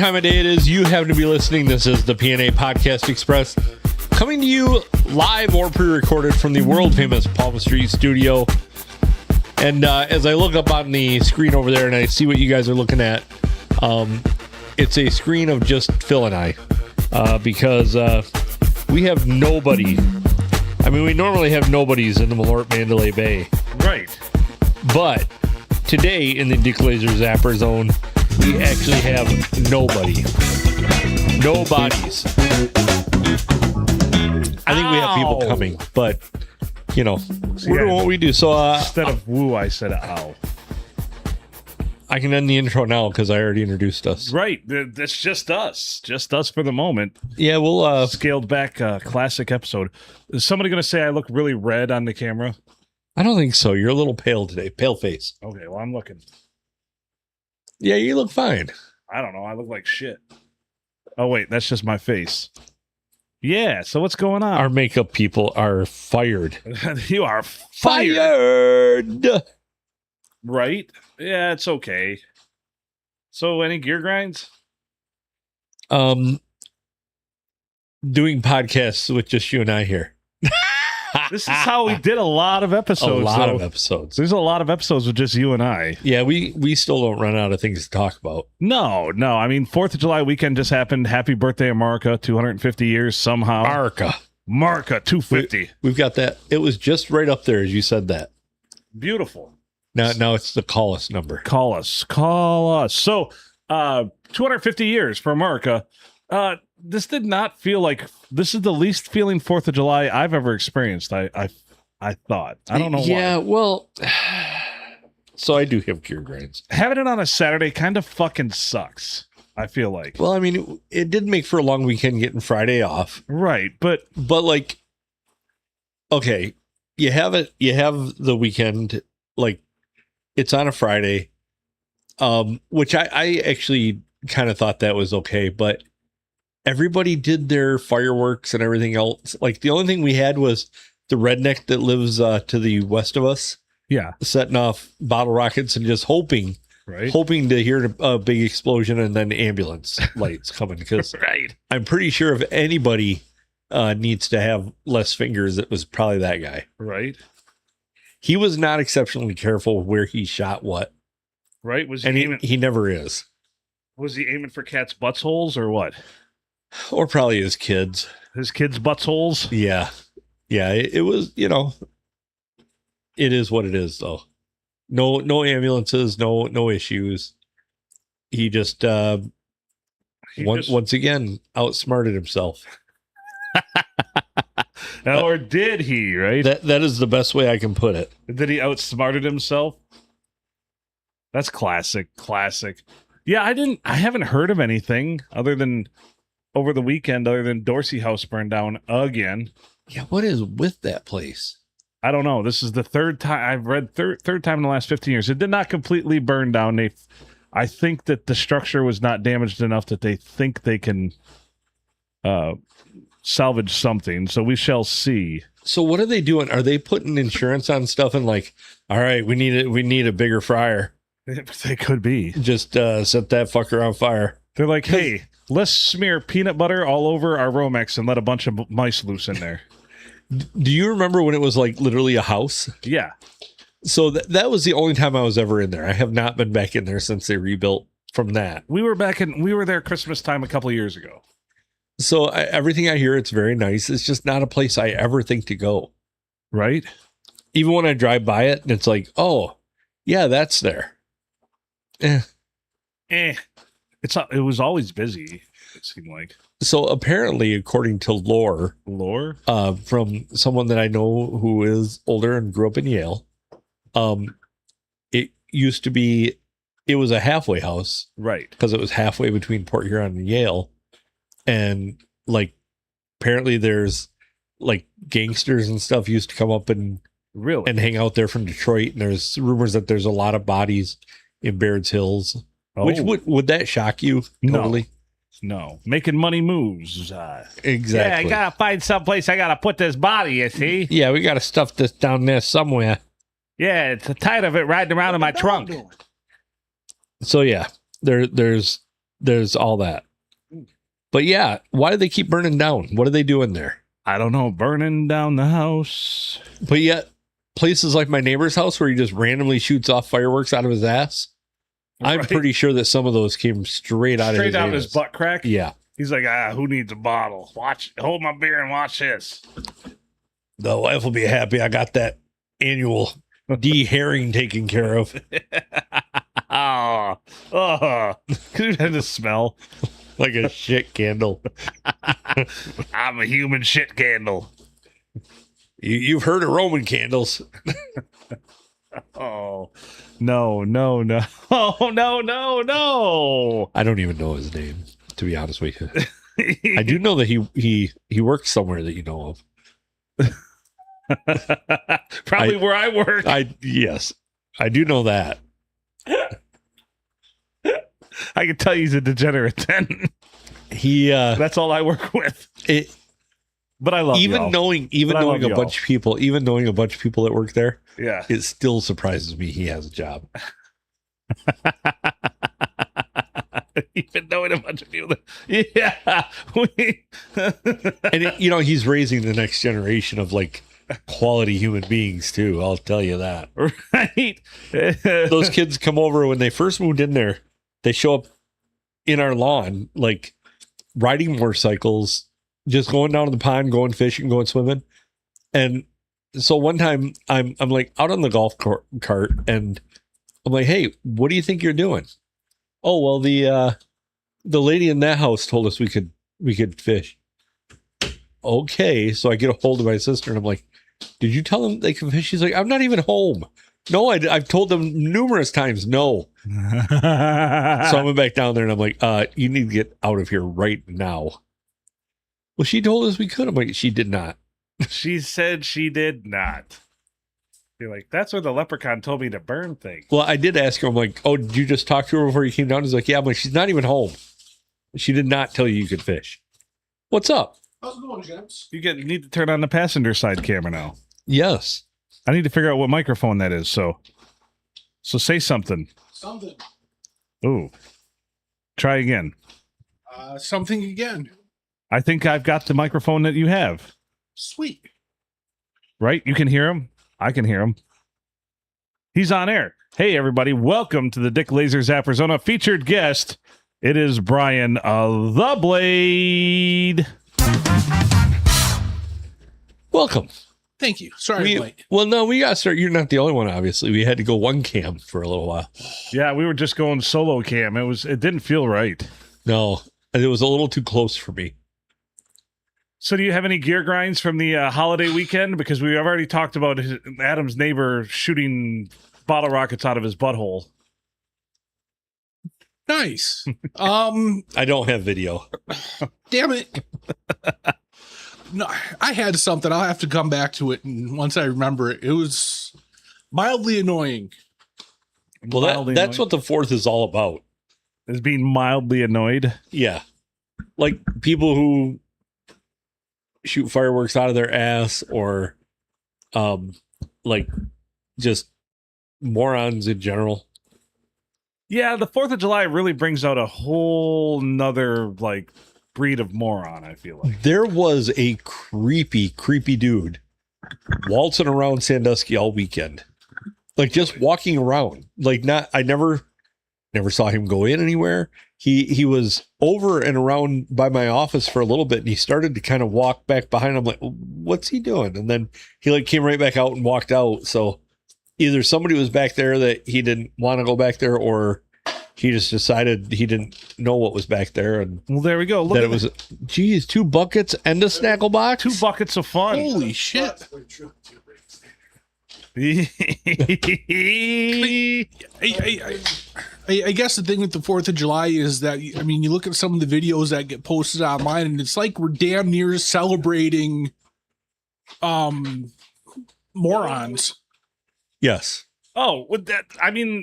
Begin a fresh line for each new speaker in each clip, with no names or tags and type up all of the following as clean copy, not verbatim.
time of day it is, you happen to be listening. This is the P&A Podcast Express, coming to you live or pre-recorded from the world-famous Palm Street studio. And as I look up on the screen over there and I see what you guys are looking at, it's a screen of just Phil and I, because we have nobody. I mean, we normally have nobodies in the Malort Mandalay Bay.
Right.
But today in the Dick Laser Zapper Zone, we actually have nobody. No bodies. I think we have people coming, but, you know, we're doing what we do. So
Instead of woo, I said ow.
I can end the intro now because I already introduced us.
Right. That's just us. Just us for the moment.
Yeah, we'll...
Scaled back classic episode. Is somebody going to say I look really red on the camera?
I don't think so. You're a little pale today. Pale face.
Okay, well, I'm looking.
Yeah, you look fine.
I don't know. I look like shit. Oh, wait. That's just my face. Yeah. So what's going on?
Our makeup people are fired.
You are fired. Right? Yeah, it's okay. So any gear grinds?
Doing podcasts with just you and I here.
This is how we did a lot of episodes.
Of episodes.
There's a lot of episodes with just you and I.
Yeah, we still don't run out of things to talk about.
No. I mean, 4th of July weekend just happened. Happy birthday, America. 250 years somehow. America, 250.
We've got that. It was just right up there as you said that.
Beautiful.
Now it's the call us number.
Call us. So, 250 years for America. This did not feel like this is the least feeling 4th of July I've ever experienced. I thought. I don't know why.
Yeah, well, so I do have gear grinds.
Having it on a Saturday kind of fucking sucks, I feel like.
Well, I mean, it did make for a long weekend getting Friday off.
Right, but
like, okay, you have the weekend, like, it's on a Friday, which I actually kind of thought that was okay, but everybody did their fireworks and everything else. Like, the only thing we had was the redneck that lives to the west of us.
Yeah.
Setting off bottle rockets and just hoping to hear a big explosion and then ambulance lights coming. Because
right.
I'm pretty sure if anybody needs to have less fingers, it was probably that guy.
Right.
He was not exceptionally careful where he shot what.
Right.
He never is.
Was he aiming for cats' butts holes or what?
Or probably his kids.
His kids' butts holes?
Yeah. Yeah, it was, you know, it is what it is, though. No ambulances, no issues. He just, once again, outsmarted himself.
Or did he, right?
That is the best way I can put it.
Did he outsmarted himself? That's classic. Yeah, I haven't heard of anything other than over the weekend, other than Dorsey House burned down again.
Yeah, what is with that place?
I don't know. This is the third time I've read third time in the last 15 years. It did not completely burn down. I think that the structure was not damaged enough that they think they can salvage something. So we shall see. So
what are they doing? Are they putting insurance on stuff and like, all right, we need a bigger fryer?
They could be.
Just set that fucker on fire.
They're like, hey, let's smear peanut butter all over our Romex and let a bunch of mice loose in there.
Do you remember when it was like literally a house?
Yeah.
So that was the only time I was ever in there. I have not been back in there since they rebuilt from that.
We were there Christmas time a couple of years ago.
So everything I hear, it's very nice. It's just not a place I ever think to go.
Right.
Even when I drive by it and it's like, oh, yeah, that's there.
It was always busy, it seemed like.
So apparently, according to lore, from someone that I know who is older and grew up in Yale, it used to be, it was a halfway house.
Right.
Because it was halfway between Port Huron and Yale. And like, apparently there's like gangsters and stuff used to come up and hang out there from Detroit. And there's rumors that there's a lot of bodies in Baird's Hills. Oh. Which would that shock you? Totally.
No. Making money moves.
Exactly.
Yeah, I gotta find someplace I gotta put this body, you see?
Yeah, we gotta stuff this down there somewhere.
Yeah, it's tired of it riding around in my trunk.
So yeah, there's there's all that. But yeah, why do they keep burning down? What are they doing there?
I don't know. Burning down the house.
But yet, places like my neighbor's house where he just randomly shoots off fireworks out of his ass, I'm pretty sure that some of those came straight out of his
butt crack.
Yeah.
He's like, who needs a bottle? Hold my beer and watch this.
The wife will be happy I got that annual de-herring taken care of.
Could you have the smell?
Like a shit candle.
I'm a human shit candle.
You've heard of Roman candles.
Oh, no. Oh, no.
I don't even know his name, to be honest with you. I do know that he works somewhere that you know of.
Probably where I work.
Yes, I do know that.
I can tell he's a degenerate then. That's all I work with. But I love
knowing a bunch of people that work there.
Yeah,
it still surprises me he has a job.
Even knowing a bunch of people. Yeah,
and he's raising the next generation of like quality human beings too. I'll tell you that.
Right.
Those kids come over when they first moved in there. They show up in our lawn, like riding motorcycles, just going down to the pond, going fishing, going swimming. And so one time I'm like out on the golf cart and I'm like, hey, what do you think you're doing? Oh, well, the lady in that house told us we could fish. Okay. So I get a hold of my sister and I'm like, did you tell them they can fish? She's like, I'm not even home. No, I've told them numerous times no. So I went back down there and I'm like, you need to get out of here right now. Well, she told us we could. I'm like, she did not.
She said she did not. You're like, that's where the leprechaun told me to burn things.
Well, I did ask her. I'm like, oh, did you just talk to her before you came down? He's like, yeah. I'm like, she's not even home. She did not tell you could fish. What's up?
How's it going, gents?
You need to turn on the passenger side camera now.
Yes.
I need to figure out what microphone that is. So say something.
Something.
Ooh. Try again.
Something again.
I think I've got the microphone that you have.
Sweet.
Right? You can hear him? I can hear him. He's on air. Hey, everybody. Welcome to the Dick Laser Zappers. On a featured guest, it is Brian the Blade.
Welcome.
Thank you. Sorry, Blake.
Well, no, we got to start. You're not the only one, obviously. We had to go one cam for a little while.
Yeah, we were just going solo cam. It didn't feel right.
No, it was a little too close for me.
So do you have any gear grinds from the holiday weekend? Because we have already talked about Adam's neighbor shooting bottle rockets out of his butthole.
Nice.
I don't have video.
Damn it. No, I had something. I'll have to come back to it. And once I remember it, it was mildly annoying.
Well, that's what the 4th is all about.
Is being mildly annoyed.
Yeah. Like people who shoot fireworks out of their ass or like just morons in general.
Yeah, the 4th of July really brings out a whole nother like breed of moron, I feel like.
There was a creepy dude waltzing around Sandusky all weekend. Like just walking around. Like I never saw him go in anywhere. He was over and around by my office for a little bit and he started to kind of walk back behind. I'm like, what's he doing? And then he like came right back out and walked out. So either somebody was back there that he didn't want to go back there or he just decided he didn't know what was back there. And
well, there we go.
Look that it was, geez, 2 buckets and a snaggle box.
2 buckets of fun.
Holy shit. I guess the thing with the 4th of July is that, I mean, you look at some of the videos that get posted online and it's like we're damn near celebrating morons.
Yes.
Oh,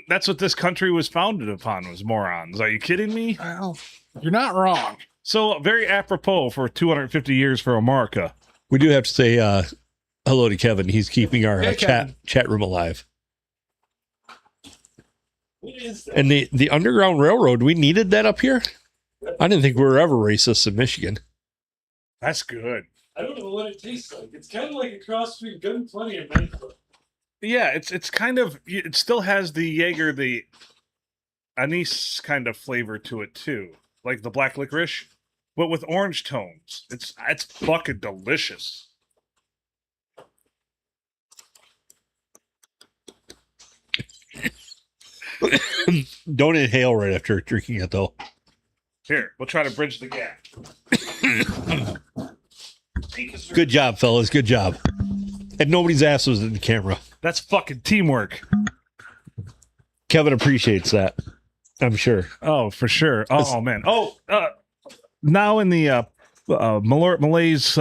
that's what this country was founded upon, was morons. Are you kidding me?
Well, you're not wrong.
So very apropos for 250 years for America.
We do have to say hello to Kevin. He's keeping our
Hey,
chat room alive. And the Underground Railroad, we needed that up here. I didn't think we were ever racist in Michigan.
That's good.
I don't know what it tastes like. It's kind of like a cross between Good and Plenty and Nightclub.
Yeah, it's kind of, it still has the Jaeger, the anise kind of flavor to it too, like the black licorice, but with orange tones. It's fucking delicious.
Don't inhale right after drinking it, though.
Here, we'll try to bridge the gap.
Good job, fellas. Good job. And nobody's ass was in the camera.
That's fucking teamwork.
Kevin appreciates that, I'm sure.
Oh, for sure. Oh, man. Oh, now in the Malays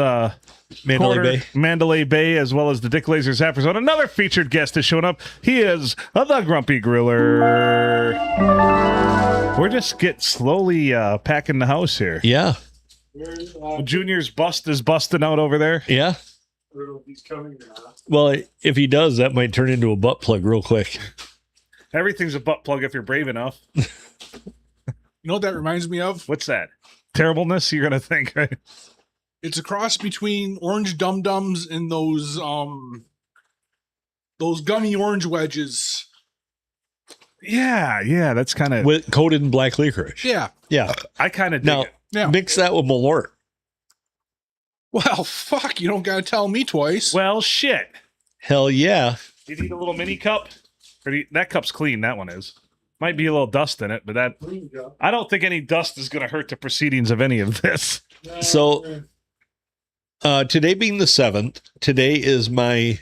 Mandalay Bay, as well as the Dick Laser Zapper Zone, another featured guest is showing up. He is the Grumpy Griller. We're just slowly packing the house here.
Yeah.
Junior's bust is busting out over there.
Yeah.
I don't know if he's coming or not.
Well, if he does, that might turn into a butt plug real quick.
Everything's a butt plug if you're brave enough.
You know what that reminds me of?
What's that? Terribleness, you're going to think, right?
It's a cross between orange dum-dums and those gummy orange wedges.
Yeah, that's kind of...
Coated in black licorice.
Yeah.
Yeah.
I kind of dig
Now,
it.
Yeah.
mix that with Malort.
Well, fuck, you don't gotta tell me twice.
Well, shit.
Hell yeah.
Do you need a little mini cup? That cup's clean, that one is. Might be a little dust in it, but I don't think any dust is going to hurt the proceedings of any of this.
So, today being the 7th, today is my,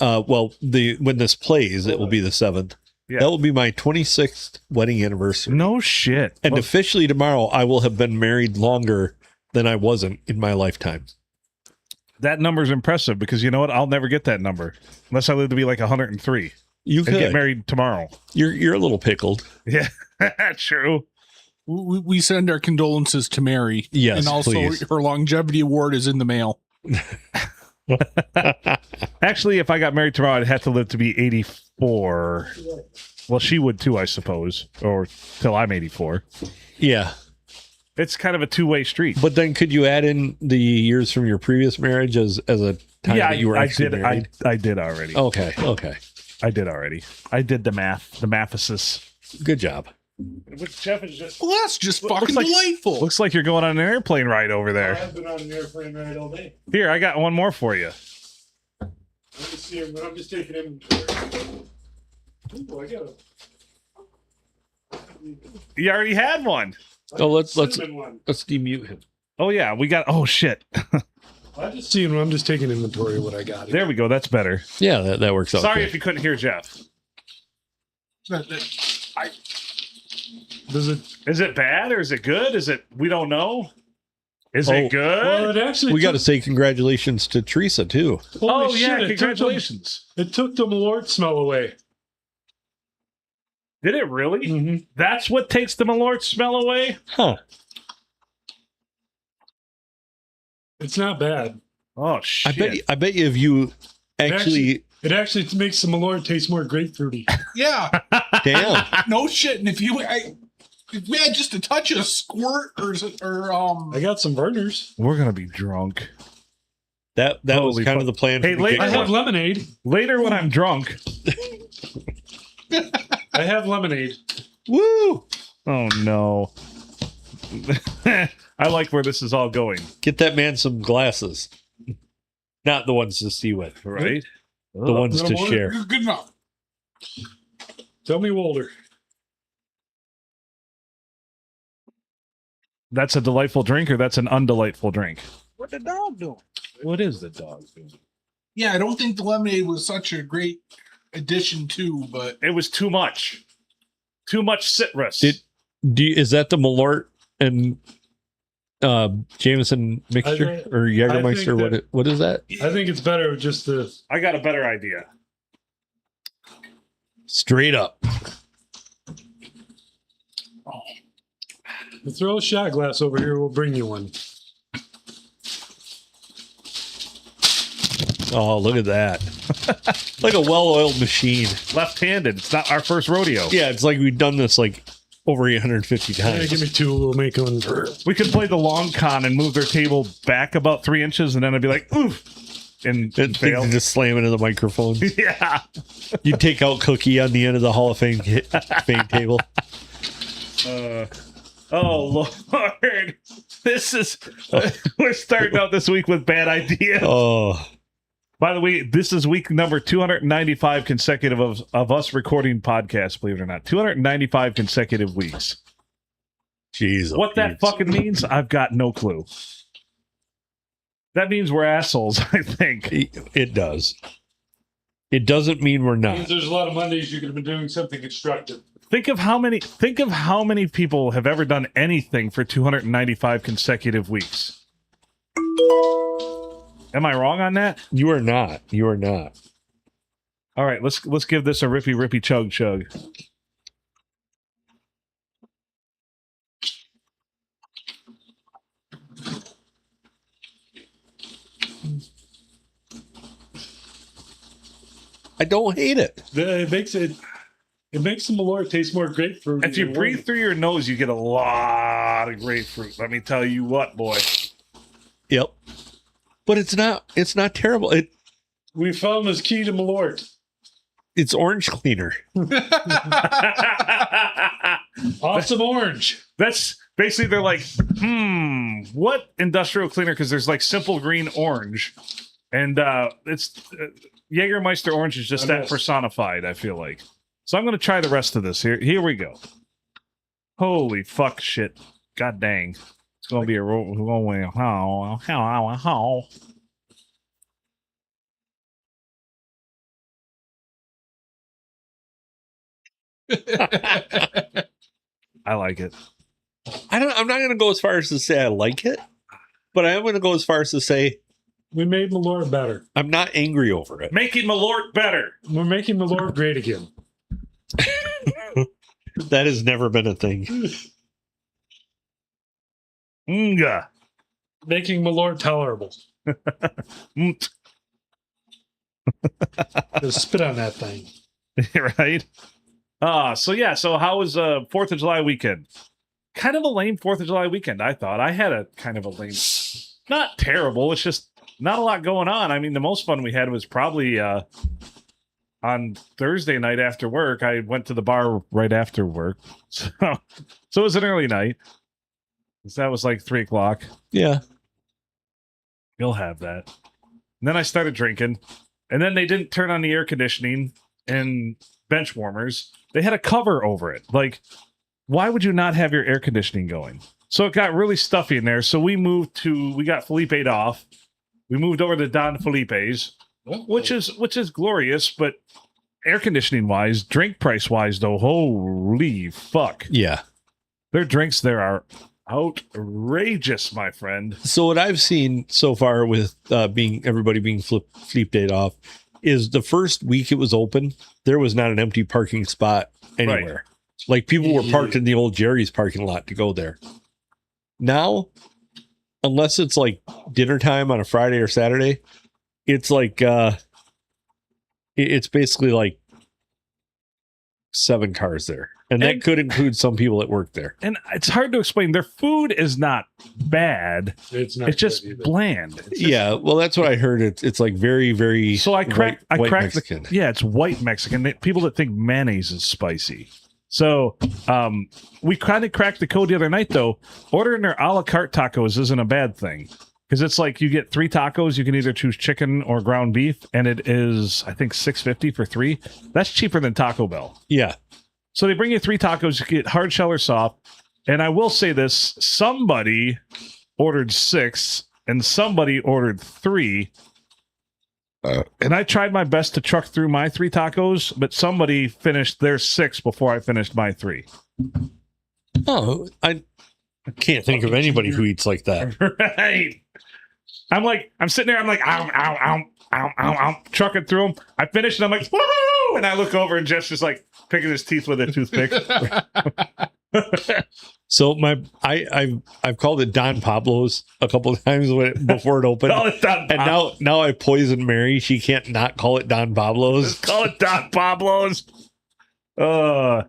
when this plays, it will be the 7th.
Yeah.
That will be my 26th wedding anniversary.
No shit.
And officially tomorrow, I will have been married longer than I wasn't in my lifetime.
That number's impressive because you know what? I'll never get that number unless I live to be like 103
You
and
could
get married tomorrow.
You're a little pickled.
Yeah, true.
We send our condolences to Mary.
Yes,
and also
please.
her longevity award is in the mail.
Actually, if I got married tomorrow, I'd have to live to be 84. Well, she would too, I suppose, or till I'm 84.
Yeah.
It's kind of a two-way street.
But then could you add in the years from your previous marriage as a time that you were actually married?
I did already.
Okay.
I did already. I did the mathesis.
Good job.
Which Jeff is just...
Well, that's just
Looks
fucking
like-
delightful.
Looks like you're going on an airplane ride over there.
I've been on an airplane ride all day.
Here, I got one more for you.
I'm just taking inventory. Ooh, I got
You already had one.
Oh, let's
cinnamon one.
demute him.
Oh, yeah. We got... Oh, shit.
I'm just taking inventory of what I got.
There we go. That's better.
Yeah, that works out.
Sorry
good.
if you couldn't hear Jeff. Is it bad or is it good? Is it... We don't know. Is it good?
Well, it actually
We got to say congratulations to Teresa too.
Oh,
Holy
yeah.
shit,
Congratulations.
It took the Malort smell away.
Did it really?
Mm-hmm.
That's what takes the Malort smell away?
Huh.
It's not bad.
Oh, shit.
I bet you if you actually
It actually makes the Malort taste more grapefruity.
Yeah.
damn.
No shit. And if we had just a touch of squirt or
I got some burners.
We're going to be drunk.
That was
Holy
kind
fuck.
of the plan.
Hey,
from the
late-
I
get-go.
have lemonade.
Later when I'm drunk.
I have lemonade.
Woo!
Oh, no. I like where this is all going.
Get that man some glasses. Not the ones to see with,
Right?
the ones to
Little
share.
good enough.
Tell me, Walter.
That's a delightful drink or that's an undelightful drink?
What the dog doing?
What is the dog doing?
Yeah, I don't think the lemonade was such a great addition too, but
It was too much. Too much citrus.
Is that the Malort and Jameson mixture
I think-
or Jägermeister?
I think
What is that?
I think it's better with just the.
I got a better idea.
Straight up.
Throw a shot glass over here. We'll bring you one.
Oh, look at that. Like a well-oiled machine.
Left-handed. It's not our first rodeo.
Yeah, it's like we've done this like over 850
Yeah,
times.
give me two. We'll make one.
We could play the long con and move their table back about 3 inches, and then I'd be like, oof, and fail.
And just slam into the microphone.
Yeah.
You take out Cookie on the end of the Hall of Fame table.
Oh Lord, this is we're starting out this week with bad ideas.
Oh,
By the way, this is week number 295 consecutive of us recording podcasts. Believe it or not, 295 consecutive weeks.
jeez.
What that fucking means, I've got no clue. That means we're assholes, I think.
It does. It doesn't mean we're not.
There's a lot of Mondays you could have been doing something constructive.
Think of how many people have ever done anything for 295 consecutive weeks. Am I wrong on that?
You are not. You are not.
All right, let's give this a rippy chug.
I don't hate it.
It makes the Malort taste more grapefruit.
If you breathe through your nose, you get a lot of grapefruit. Let me tell you what, boy.
Yep. But it's not terrible.
We found this key to Malort.
It's orange cleaner.
Awesome orange.
That's basically, they're like, what industrial cleaner? Because there's like simple green orange, and it's Jägermeister orange is just that personified, I feel like. So I'm going to try the rest of this. Here we go. Holy fuck shit. God dang. It's going to be a rolling. I like it.
I'm not going to go as far as to say I like it, but I am going to go as far as to say
We made Malort better.
I'm not angry over it.
Making Malort better.
We're making Malort great again.
That has never been a thing.
Nga.
Making Malort tolerable. Just spit on that thing.
Right? So how was 4th of July weekend? Kind of a lame 4th of July weekend, I thought. I had a kind of a lame, not terrible, it's just not a lot going on. I mean, the most fun we had was probably on Thursday night after work. I went to the bar right after work. So it was an early night. So that was like 3:00.
Yeah.
You'll have that. And then I started drinking. And then they didn't turn on the air conditioning and bench warmers. They had a cover over it. Like, why would you not have your air conditioning going? So it got really stuffy in there. So we got Felipe'd off. We moved over to Don Felipe's, which is glorious, but air conditioning wise, drink price wise though, holy fuck.
Yeah.
Their drinks there are outrageous, my friend.
So what I've seen so far with everybody being Fleep Date off is the first week it was open, there was not an empty parking spot anywhere. Right. Like people were parked in the old Jerry's parking lot to go there. Now, unless it's like dinner time on a Friday or Saturday, it's like it's basically like 7 cars there. And that could include some people that work there.
And it's hard to explain. Their food is not bad.
It's
just bland. It's
just, well, that's what I heard. It's like very, very.
So I cracked
Mexican.
It's white Mexican. People that think mayonnaise is spicy. So we kind of cracked the code the other night, though. Ordering their a la carte tacos isn't a bad thing. Because it's like you get 3 tacos. You can either choose chicken or ground beef. And it is, I think, $6.50 for 3. That's cheaper than Taco Bell.
Yeah.
So they bring you 3 tacos. You get hard shell or soft. And I will say this. Somebody ordered 6 and somebody ordered 3. And I tried my best to truck through my 3 tacos, but somebody finished their 6 before I finished my 3.
Oh, I can't think of anybody who eats like that.
Right. I'm sitting there. I'm like, ow, ow, ow, ow, ow, ow, trucking through them. I finished and I'm like, woo! And I look over and Jeff's just like picking his teeth with a toothpick.
So I've called it Don Pablo's a couple of times before it opened.
Call it Don Pablo's.
And now I poisoned Mary. She can't not call it Don Pablo's.
Just call it Don Pablo's.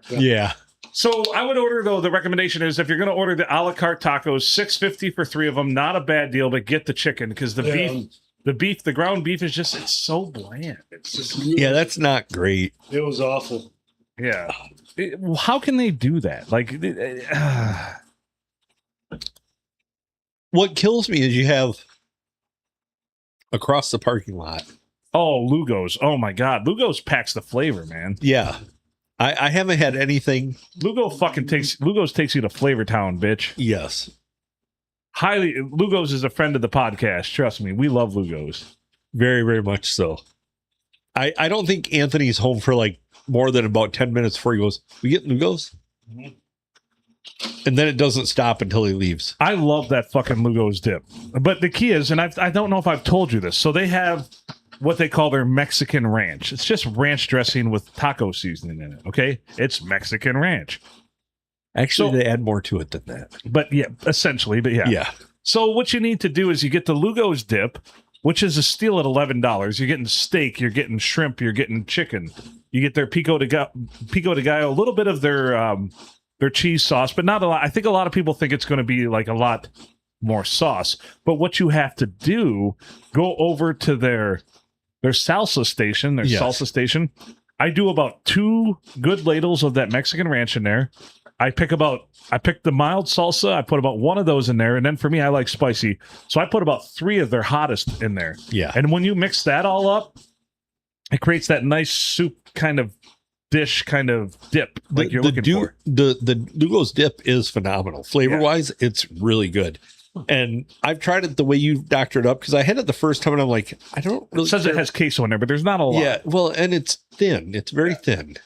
Yeah.
So I would order, though, the recommendation is if you're going to order the a la carte tacos, $6.50 for 3 of them. Not a bad deal, but get the chicken because the ground beef is just, it's so bland. It's just,
Yeah, that's not great.
It was awful.
yeah. How can they do that? Like,
What kills me is you have across the parking lot.
oh, Lugo's. Oh my God. Lugo's packs the flavor, man.
Yeah. I haven't had anything.
Lugo's takes you to Flavor Town, bitch.
Yes.
Lugo's is a friend of the podcast. Trust me. We love Lugo's.
Very, very much so. I don't think Anthony's home for like more than about 10 minutes before he goes, we get Lugo's?
Mhm.
And then it doesn't stop until he leaves.
I love that fucking Lugo's dip. But the key is, and I don't know if I've told you this, so they have what they call their Mexican ranch. It's just ranch dressing with taco seasoning in it, okay? It's Mexican ranch.
Actually,
So-
they add more to it than that.
But yeah, essentially, but yeah.
Yeah.
So what you need to do is you get the Lugo's dip, which is a steal at $11. You're getting steak, you're getting shrimp, you're getting chicken. You get their pico de gallo, a little bit of their cheese sauce, but not a lot. I think a lot of people think it's going to be like a lot more sauce. But what you have to do, go over to their salsa station,
Yes.
salsa station. I do about 2 good ladles of that Mexican ranch in there. I pick the mild salsa. I put about 1 of those in there. And then for me, I like spicy. So I put about 3 of their hottest in there.
Yeah.
And when you mix that all up, it creates that nice soup kind of dish kind of dip like you're looking for.
The Lugo's dip is phenomenal. Flavor wise, it's really good. And I've tried it the way you doctored up because I had it the first time and I'm like, I don't really
It says
care.
it has queso in there, but there's not a lot.
Yeah, well, and it's thin. It's very thin.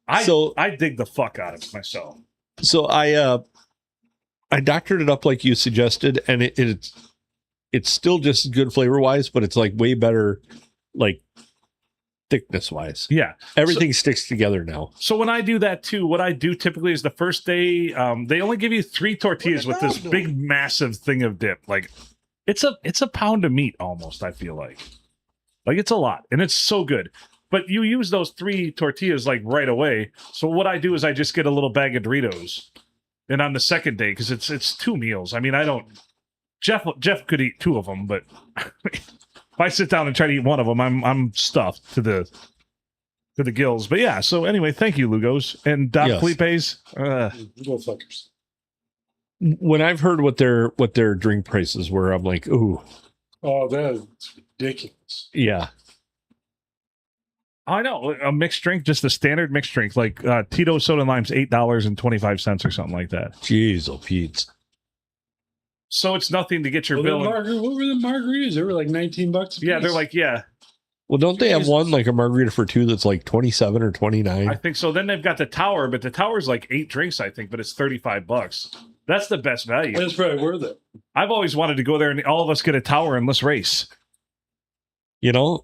I dig the fuck out of it myself.
So I doctored it up like you suggested, and it's still just good flavor wise, but it's like way better, like thickness wise.
Yeah.
Everything sticks together now.
So when I do that too, what I do typically is the first day, they only give you 3 tortillas with this big, massive thing of dip. Like it's a pound of meat almost. I feel like it's a lot, and it's so good. But you use those 3 tortillas like right away. So what I do is I just get a little bag of Doritos, and on the second day, because it's 2 meals. I mean, I don't. Jeff could eat 2 of them, but if I sit down and try to eat 1 of them, I'm stuffed to the gills. But yeah, so anyway, thank you, Lugo's and Don
Yes.
Felipe's.
Go fuckers.
When I've heard what their drink prices were, I'm like, ooh,
Oh, that's ridiculous.
yeah.
I know a mixed drink, just a standard mixed drink, like Tito soda and lime's $8.25 or something like that.
Jeez, oh Pete.
So it's nothing to get your
What
bill.
were the margaritas? They were like $19 a piece.
Yeah, they're like, yeah,
Well, don't they have
Jesus.
one like a margarita for 2 that's like 27 or 29?
I think so. Then they've got the tower, but the tower's like 8 drinks, I think, but it's $35. That's the best value.
That's probably worth it.
I've always wanted to go there and all of us get a tower and let's race.
You know,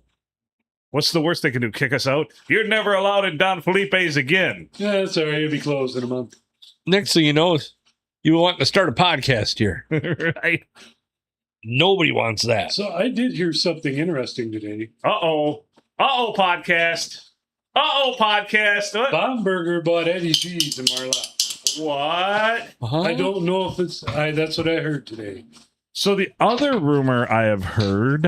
What's the worst they can do? Kick us out? You're never allowed in Don Felipe's again.
Yeah, that's all right. It'll be closed in a month.
next thing you know, you want to start a podcast here.
Right?
Nobody wants that.
So I did hear something interesting today.
Uh-oh, podcast. What?
Bomberger bought Eddie G's in Marla.
What?
Uh-huh.
I don't know if it's. That's what I heard today.
So the other rumor I have heard,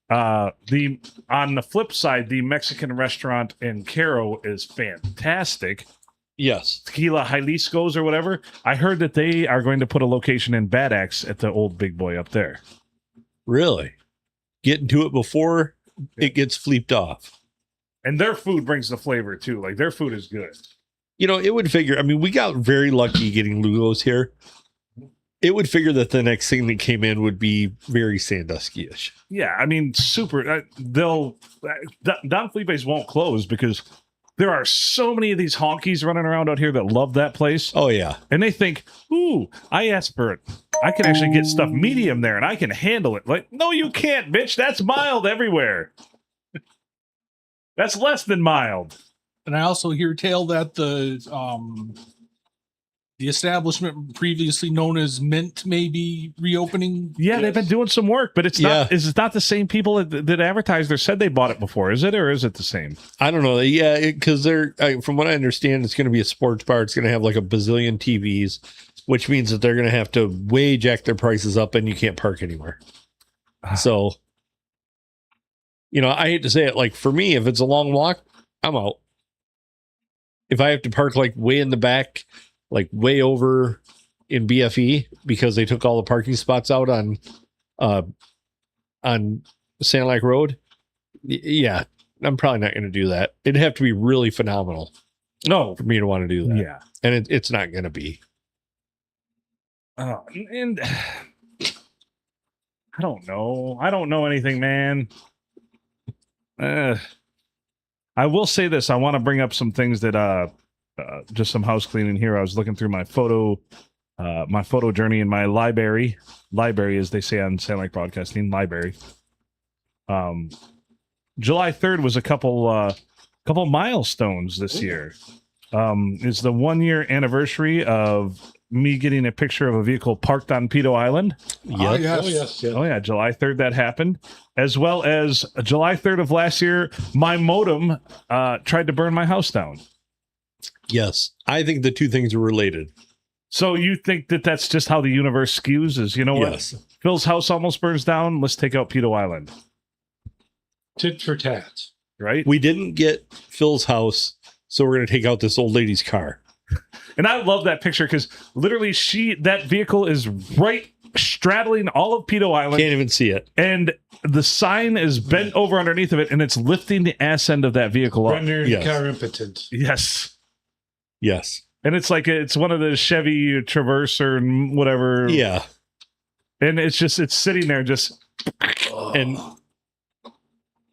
the on the flip side, the Mexican restaurant in Caro is fantastic.
Yes.
Tequila Jalisco's or whatever. I heard that they are going to put a location in Bad Axe at the old Big Boy up there.
Really? Getting to it before it gets fleeped off.
And their food brings the flavor too. Like their food is good.
You know, it would figure, I mean, we got very lucky getting Lugo's here. It would figure that the next thing that came in would be very Sandusky-ish.
Yeah, I mean, super. Don Felipe's won't close because there are so many of these honkies running around out here that love that place.
Oh, yeah.
And they think, ooh, I asked for it. I can actually get stuff medium there and I can handle it. Like, no, you can't, bitch. That's mild everywhere. That's less than mild.
And I also hear tale that the the establishment previously known as Mint may be reopening.
Yeah, they've been doing some work, but it's not. It's not the same people that advertised or said they bought it before, is it, or is it the same?
I don't know. Yeah, because from what I understand, it's going to be a sports bar. It's going to have like a bazillion TVs, which means that they're going to have to way jack their prices up, and you can't park anywhere. So, I hate to say it. Like for me, if it's a long walk, I'm out. If I have to park like way in the back, like way over in BFE because they took all the parking spots out on Sand Lake Road, yeah, I'm probably not going to do that. It'd have to be really phenomenal for me to want to do that.
Yeah.
And it's not going to be.
And I don't know. I don't know anything, man. I will say this. I want to bring up some things that just some house cleaning here. I was looking through my photo journey in my library, as they say on Sound Like Broadcasting, library. July 3rd was a couple milestones this year. It's the 1 year anniversary of me getting a picture of a vehicle parked on Pedo Island.
Yep.
Oh, yes.
Oh, yeah. July 3rd, that happened. As well as July 3rd of last year, my modem tried to burn my house down.
Yes. I think the two things are related.
So you think that that's just how the universe skews? Is, you know what?
Yes.
Phil's house almost burns down. Let's take out Pedo Island.
Tit for tat.
Right?
We didn't get Phil's house, so we're going to take out this old lady's car.
And I love that picture because literally that vehicle is right straddling all of Pedo Island.
Can't even see it.
And the sign is bent over underneath of it, and it's lifting the ass end of that vehicle up.
Rendering
Yes.
car impotent.
Yes.
Yes.
And it's like it's one of the Chevy Traverse or whatever.
Yeah.
And it's sitting there just.
And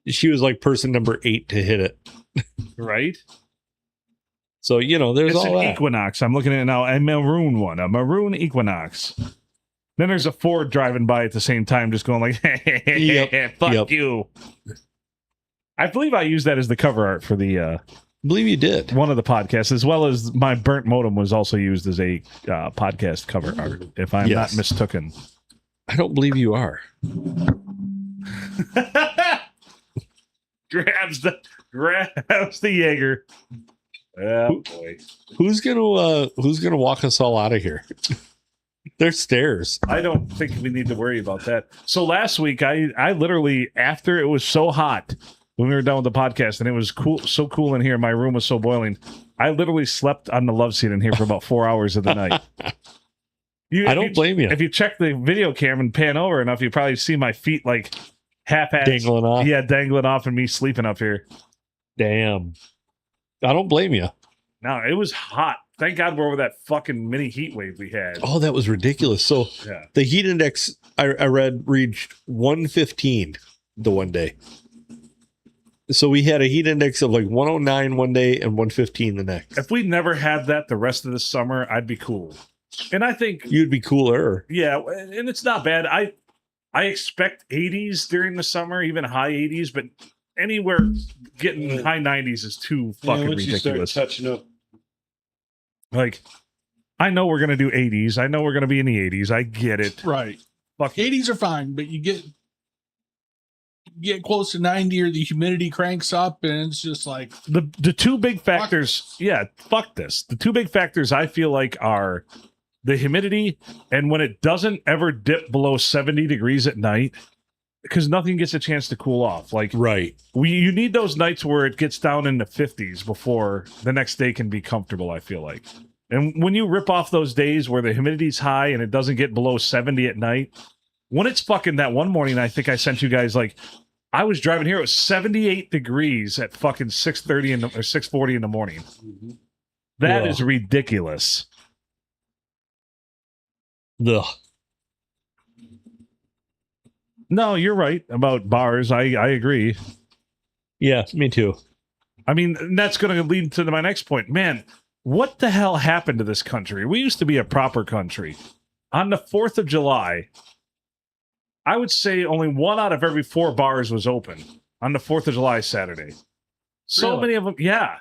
she was like person number 8 to hit it.
Right?
So, there's
It's
all
an
that.
Equinox. I'm looking at it now. A maroon Equinox. Then there's a Ford driving by at the same time, just going like, fuck you. I believe I used that as the cover art for the
I believe you did.
one of the podcasts, as well as my burnt modem was also used as a podcast cover art, if I'm not mistaken.
I don't believe you are.
grabs the Jaeger. Oh boy.
Who's gonna walk us all out of here? There's stairs.
I don't think we need to worry about that. So last week, I literally, after it was so hot when we were done with the podcast, and it was so cool in here, my room was so boiling, I literally slept on the love seat in here for about 4 hours of the night.
I don't blame you.
If you check the video cam and pan over enough, you probably see my feet like half-assed.
Dangling off.
Yeah, dangling off and me sleeping up here.
Damn. I don't blame you.
No, it was hot. Thank God we're over that fucking mini heat wave we had.
Oh, that was ridiculous. So
Yeah.
the heat index I read reached 115 the one day. So we had a heat index of like 109 one day and 115 the next.
If we never had that the rest of the summer, I'd be cool. And I think,
You'd be cooler.
yeah, and it's not bad. I expect 80s during the summer, even high 80s, but anywhere getting high 90s is too fucking
once you
ridiculous.
start touching up.
Like, I know we're going to do 80s. I know we're going to be in the 80s. I get it.
Right.
Fuck
80s are fine, but you get close to 90 or the humidity cranks up and it's just like
the two big factors. Yeah, fuck this. The two big factors I feel like are the humidity and when it doesn't ever dip below 70 degrees at night, because nothing gets a chance to cool off. Like,
Right.
you need those nights where it gets down in the 50s before the next day can be comfortable, I feel like. And when you rip off those days where the humidity's high and it doesn't get below 70 at night, when it's fucking that one morning, I think I sent you guys, like, I was driving here, it was 78 degrees at fucking 6:30 or 6:40 in the morning. That
Yeah.
is ridiculous.
Ugh.
No, you're right about bars. I agree.
Yeah, me too.
I mean, and that's going to lead to my next point. Man, what the hell happened to this country? We used to be a proper country. On the 4th of July, I would say only 1 out of every 4 bars was open on the 4th of July Saturday. So
Really?
many of them, yeah.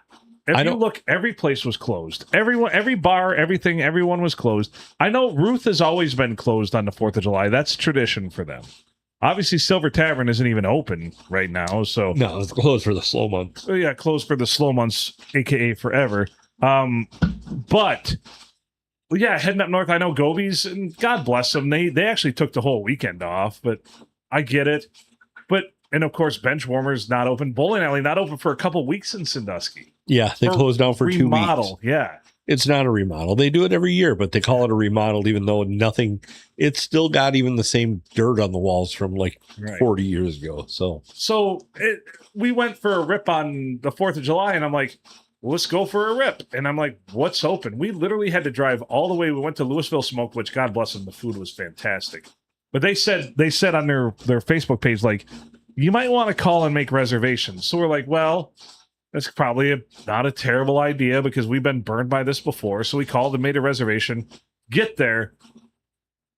If you look, every place was closed. Every bar, everything, everyone was closed. I know Ruth has always been closed on the 4th of July. That's tradition for them. Obviously, Silver Tavern isn't even open right now. So
No, it's closed for the slow months.
yeah, closed for the slow months, aka forever. But yeah, heading up north, I know Gobies, and God bless them. They actually took the whole weekend off, but I get it. And of course, Benchwarmers not open. Bowling Alley not open for a couple weeks in Sandusky.
Yeah, they closed down for 2 weeks.
Yeah.
It's not a remodel. They do it every year, but they call it a remodel, even though it's still got even the same dirt on the walls from like 40 years ago. So
we went for a rip on the 4th of July, and I'm like, let's go for a rip. And I'm like, what's open? We literally had to drive all the way. We went to Louisville Smoke, which God bless them, the food was fantastic. But they said on their Facebook page, like, you might want to call and make reservations. So we're like, well, that's probably not a terrible idea because we've been burned by this before. So we called and made a reservation. Get there.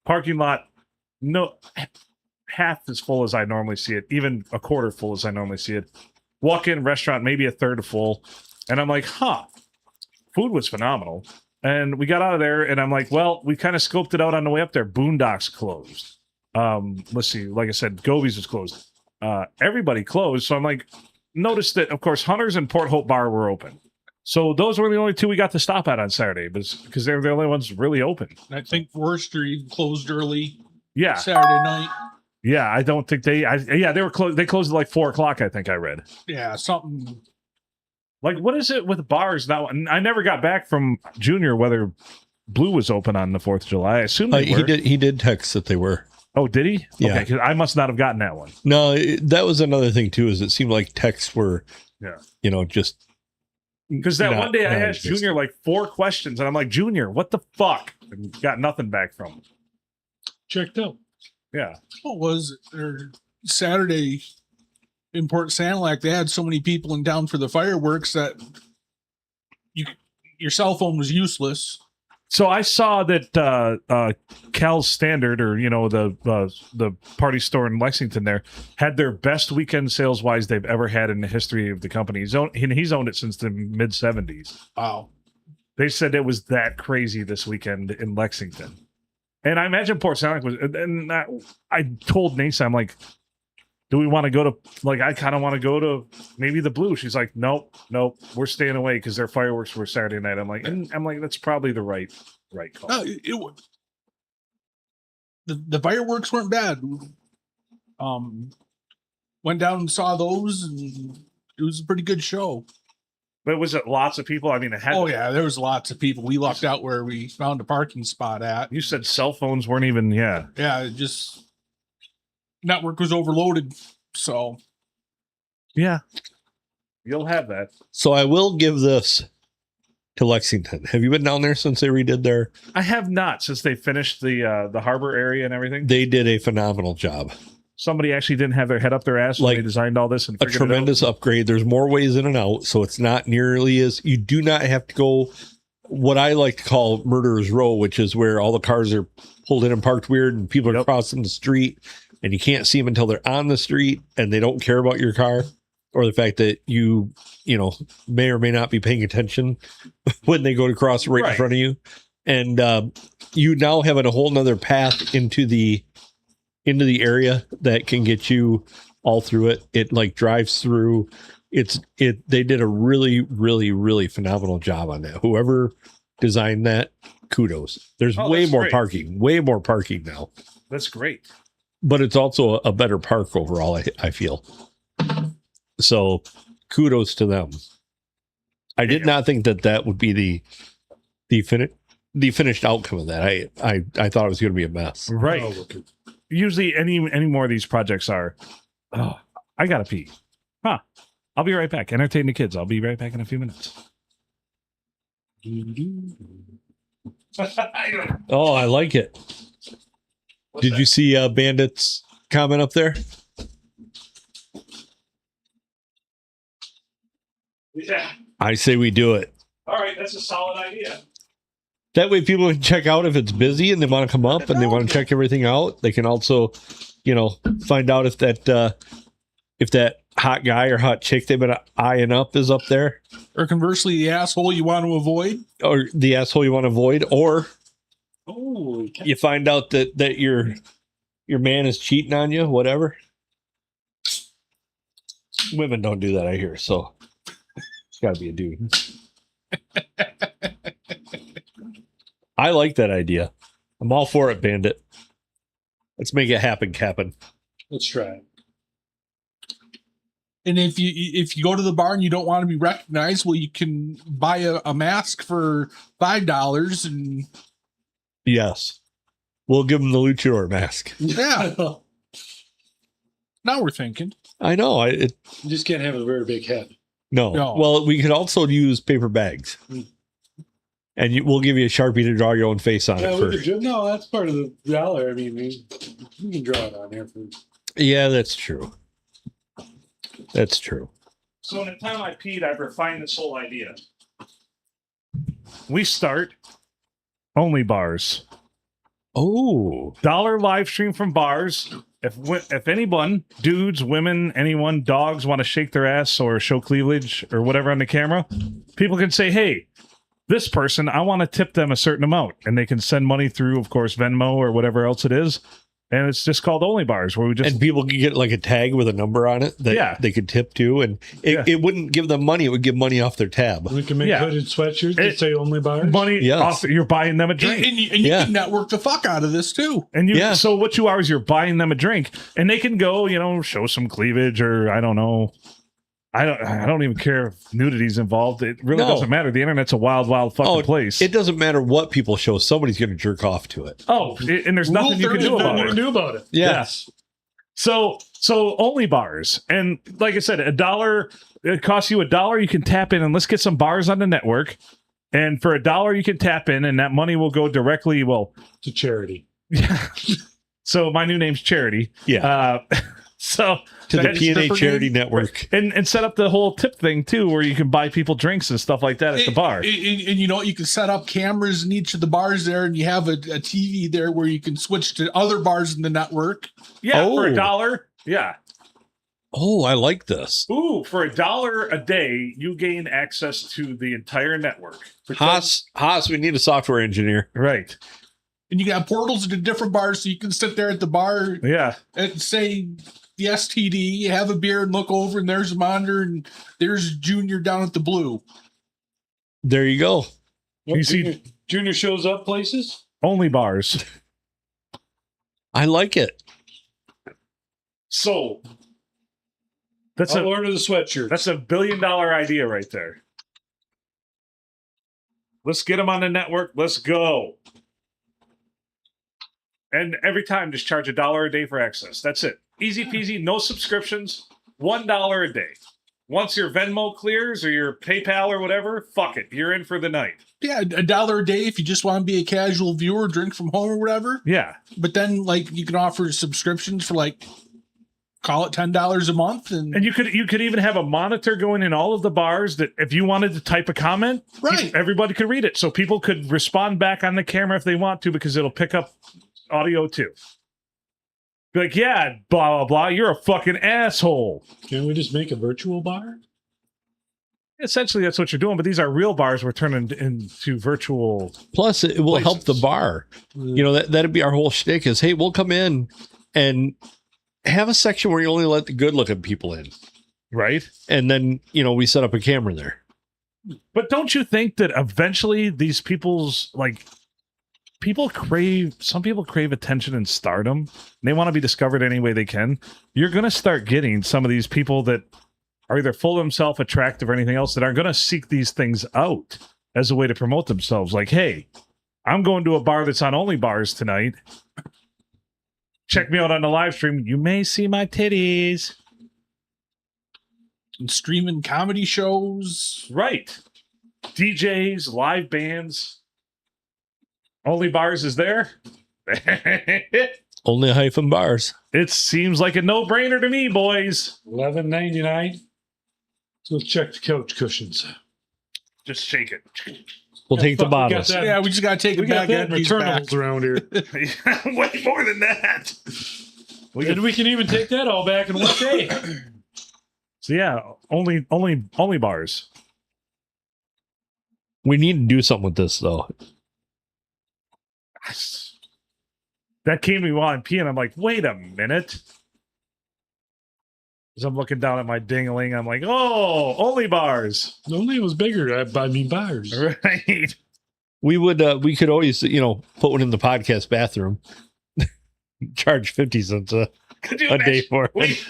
Parking lot, no, half as full as I normally see it, even a quarter full as I normally see it. Walk in, restaurant, maybe a third full. And I'm like, food was phenomenal. And we got out of there, and I'm like, well, we kind of scoped it out on the way up there. Boondock's closed. Let's see. Like I said, Gobies was closed. Everybody closed. So I'm like, noticed that, of course, Hunters and Port Hope Bar were open. So those were the only two we got to stop at on Saturday, because they were the only ones really open.
I think Forester even closed early.
Yeah.
Saturday night.
Yeah, I don't think they were closed. They closed at like 4:00, I think I read.
Yeah, something.
Like, what is it with bars now? I never got back from Junior whether Blue was open on the 4th of July. I assume they were.
He did text that they were.
Oh, did he?
Yeah.
Okay, 'cause I must not have gotten that one.
No, that was another thing too. Is it seemed like texts were, just
because that one day I asked Junior like 4 questions, and I'm like, Junior, what the fuck? And got nothing back from him.
Checked out.
Yeah.
What was it? Saturday in Port Sanilac? They had so many people in town for the fireworks that your cell phone was useless.
So I saw that Cal's Standard, or the party store in Lexington, there had their best weekend sales wise they've ever had in the history of the company. He's owned it since the mid 70s.
Wow!
They said it was that crazy this weekend in Lexington, and I imagine Port Sanilac was. And I told Nasa, I'm like, do we want to go to, like, I kind of want to go to maybe the Blue. She's like, nope, we're staying away because their fireworks were Saturday night. I'm like, that's probably the right call.
The fireworks weren't bad. Went down and saw those, and it was a pretty good show.
But was it lots of people? I mean, it had.
Oh yeah, there was lots of people. We lucked out where we found a parking spot at.
You said cell phones weren't even. Yeah,
it just network was overloaded. So
yeah, you'll have that.
So I will give this to Lexington. Have you been down there since they redid their?
I have not, since they finished the harbor area and everything.
They did a phenomenal job.
Somebody actually didn't have their head up their ass when they designed all this, and
a tremendous upgrade. There's more ways in and out, so it's not nearly as, you do not have to go what I like to call Murderer's Row, which is where all the cars are pulled in and parked weird, and people are crossing the street, and you can't see them until they're on the street, and they don't care about your car or the fact that you may or may not be paying attention when they go to cross right in front of you. And you now have a whole nother path into the area that can get you all through it. It like drives through. They did a really, really, really phenomenal job on that. Whoever designed that, kudos. There's way more parking now.
That's great.
But it's also a better park overall, I feel. So kudos to them. I did not think that would be the finished outcome of that. I thought it was going to be a mess.
Right. Usually any more of these projects are, I gotta pee. I'll be right back. Entertain the kids. I'll be right back in a few minutes.
Oh, I like it. Did you see Bandit's comment up there?
Yeah.
I say we do it.
All right, that's a solid idea.
That way people can check out if it's busy and they want to come up and they want to check everything out. They can also, find out if that hot guy or hot chick they've been eyeing up is up there,
Or conversely, the asshole you want to avoid.
or the asshole you want to avoid, or
Oh,
you find out that your man is cheating on you, whatever. Women don't do that, I hear. So it's got to be a dude. I like that idea. I'm all for it, Bandit. Let's make it happen, Captain.
let's try it.
And if you go to the bar and you don't want to be recognized, well, you can buy a mask for $5 and
Yes. We'll give him the luchador mask.
yeah. Now we're thinking.
I know.
You just can't have a very big head.
No.
No.
Well, we could also use paper bags. And we'll give you a Sharpie to draw your own face on
Yeah,
it.
no, that's part of the dollar. I mean, we can draw it on there for.
Yeah, that's true. That's true.
So in the time I peed, I've refined this whole idea. We start only bars.
Oh.
Dollar live stream from bars. If anyone, dudes, women, anyone, dogs want to shake their ass or show cleavage or whatever on the camera, people can say, hey, this person, I want to tip them a certain amount. And they can send money through, of course, Venmo or whatever else it is. And it's just called only bars, where we just...
And people can get like a tag with a number on it that they could tip to. And it wouldn't give them money. It would give money off their tab.
We can make hooded sweatshirts that say only bars.
Money off, you're buying them a drink.
And you can network the fuck out of this too.
And so what you are is you're buying them a drink, and they can go, show some cleavage, or I don't know. I don't even care if nudity's involved. It really doesn't matter. The internet's a wild, wild fucking place.
It doesn't matter what people show. Somebody's going to jerk off to it.
And there's nothing you can do about it.
Yes.
So only bars. And like I said, $1, it costs you $1. You can tap in, and let's get some bars on the network. And for $1, you can tap in, and that money will go directly,
to charity.
Yeah. So my new name's Charity.
Yeah. To the P&A Charity Network.
And set up the whole tip thing, too, where you can buy people drinks and stuff like that at the bar.
And you can set up cameras in each of the bars there, and you have a TV there where you can switch to other bars in the network.
Yeah, for $1. Yeah.
Oh, I like this.
Ooh, for $1 a day, you gain access to the entire network.
Haas, we need a software engineer.
Right.
And you got portals to different bars, so you can sit there at the bar and say the STD, have a beer, and look over, and there's a monitor, and there's Junior down at the Blue.
There you go.
You see,
Junior shows up places?
Only bars.
I like it.
So
I'll order the sweatshirt.
That's $1 billion idea right there. Let's get them on the network. Let's go. And every time, just charge $1 a day for access. That's it. Easy peasy, no subscriptions, $1 a day. Once your Venmo clears or your PayPal or whatever, fuck it. You're in for the night.
Yeah, $1 a day if you just want to be a casual viewer, drink from home or whatever.
Yeah.
But then, you can offer subscriptions for, call it $10 a month. And
you could even have a monitor going in all of the bars that if you wanted to type a comment, everybody could read it. So people could respond back on the camera if they want to, because it'll pick up audio too. Be like, yeah, blah, blah, blah. You're a fucking asshole.
Can't we just make a virtual bar?
Essentially, that's what you're doing. But these are real bars we're turning into virtual.
Plus, it will help the bar. That'd be our whole shtick is, hey, we'll come in and have a section where you only let the good looking people in.
Right.
And then, we set up a camera there.
But don't you think that eventually these people's some people crave attention and stardom, and they want to be discovered any way they can. You're going to start getting some of these people that are either full of themselves, attractive, or anything else that are going to seek these things out as a way to promote themselves. Like, hey, I'm going to a bar that's on only bars tonight. Check me out on the live stream. You may see my titties.
And streaming comedy shows.
Right. DJs, live bands. Only bars is there.
Only -bars.
It seems like a no-brainer to me, boys.
$11.99. So let's check the couch cushions.
Just shake it.
We'll take the bottles.
We just got to take it back.
We got returnables around here.
Way more than that.
We can even take that all back in one day.
So yeah, only bars.
We need to do something with this, though.
That came to me while I'm peeing. I'm like, wait a minute. As I'm looking down at my dingling, I'm like, oh, only bars.
Only was bigger. I mean, bars.
Right.
We could always, put one in the podcast bathroom. Charge 50 cents a day for it.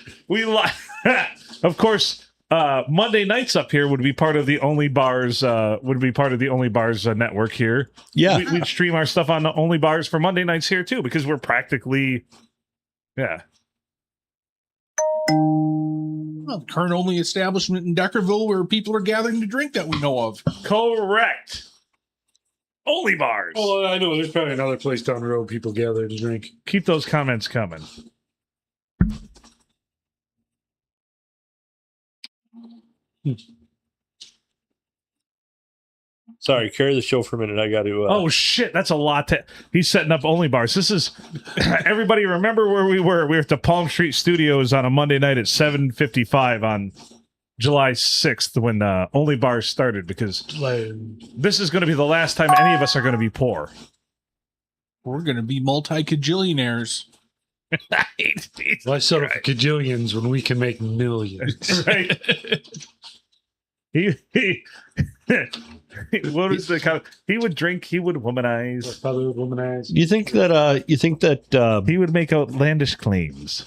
Of course, Monday nights up here would be part of the Only Bars. Network here.
Yeah,
we'd stream our stuff on the Only Bars for Monday nights here too, because we're practically, yeah.
Well, the current only establishment in Deckerville where people are gathering to drink that we know of.
Correct. Only Bars.
Oh, I know. There's probably another place down the road people gather to drink.
Keep those comments coming.
Sorry, carry the show for a minute. I got to.
Oh shit, that's a lot. He's setting up Only Bars. This is everybody. Remember where we were? We were at the Palm Street Studios on a Monday night at 7:55 on July 6th when Only Bars started, because this is going to be the last time any of us are going to be poor.
We're going to be multi-cajillionaires.
Why settle for cajillions when we can make millions?
Right. What is the kind of, he would drink, he would womanize.
Father would womanize.
You think that
He would make outlandish claims.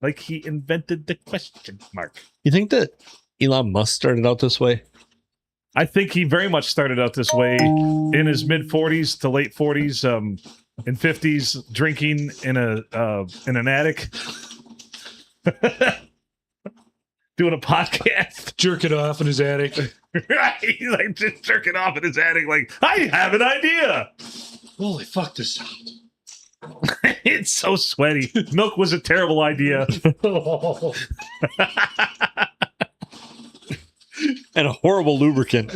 Like he invented the question mark.
you think that Elon Musk started out this way?
I think he very much started out this way in his mid 40s to late 40s, in 50s, drinking in an attic, doing a podcast,
Jerk it off in his attic.
right? He's like just jerking off in his attic, like, I have an idea.
Holy fuck, this sound.
It's so sweaty. Milk was a terrible idea.
And a horrible lubricant.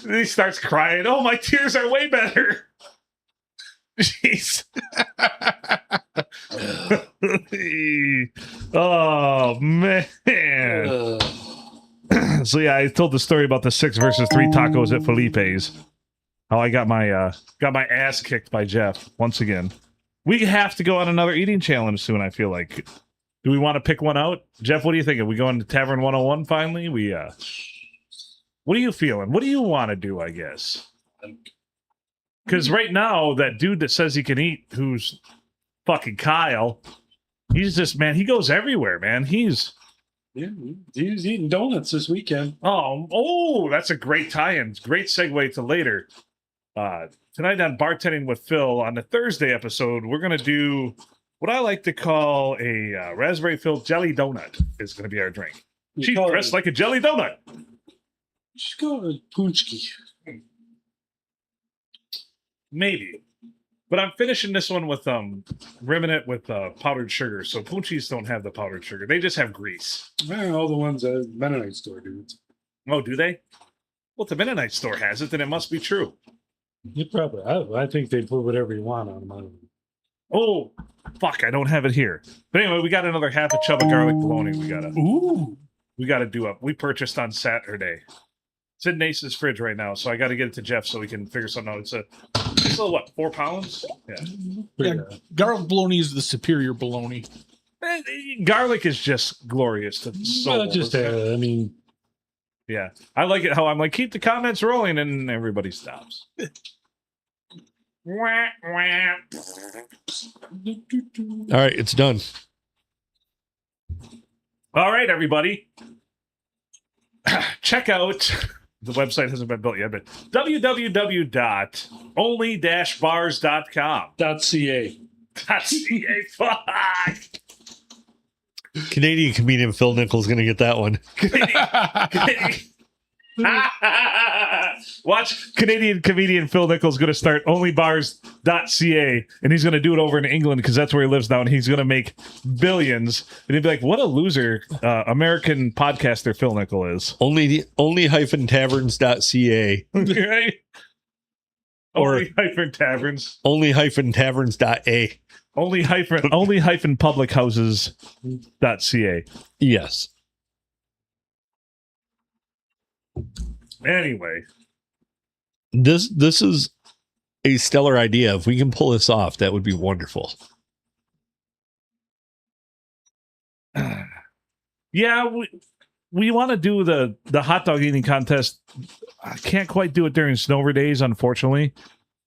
He starts crying. Oh, my tears are way better. Jeez. Oh, man. So, yeah, I told the story about the 6 versus 3 tacos at Felipe's. How I got my ass kicked by Jeff once again. We have to go on another eating challenge soon, I feel like. Do we want to pick one out? Jeff, what do you think? Are we going to Tavern 101 finally? What are you feeling? What do you want to do, I guess? Because right now, that dude that says he can eat, who's fucking Kyle, he's just, man, he goes everywhere, man. He's
eating donuts this weekend.
Oh, that's a great tie-in. Great segue to later. Tonight on Bartending with Phil, on the Thursday episode, we're going to do what I like to call a raspberry-filled jelly donut is going to be our drink. She's dressed like a jelly donut.
She's got a punchki.
Maybe. But I'm finishing this one with rimming it with powdered sugar. So punchies don't have the powdered sugar. They just have grease.
All the ones at Mennonite store do.
Oh, do they? Well, if the Mennonite store has it, then it must be true.
You probably. I think they put whatever you want on them.
Oh, fuck! I don't have it here. But anyway, we got another half a chub of garlic bologna. We gotta do up. We purchased on Saturday. It's in Nace's fridge right now, so I got to get it to Jeff so we can figure something out. It's a what? 4 pounds?
Yeah. Garlic bologna is the superior bologna.
Garlic is just glorious to the soul. Yeah, I like it how I'm like, keep the comments rolling, and everybody stops.
All right, it's done.
All right, everybody. Check out, the website hasn't been built yet, but www.only-bars.com.
.ca.
.ca. Fuck.
Canadian comedian Phil Nichols going to get that one.
Watch Canadian comedian Phil Nichols going to start onlybars.ca, and he's going to do it over in England because that's where he lives now, and he's going to make billions. And he'd be like, what a loser American podcaster Phil Nichols is.
Only-taverns.ca.
Right? Only hyphen taverns.
Only hyphen taverns.a.
Only hyphen public houses.ca.
Yes.
Anyway.
This is a stellar idea. If we can pull this off, that would be wonderful.
Yeah, we want to do the hot dog eating contest. I can't quite do it during Snover days, unfortunately.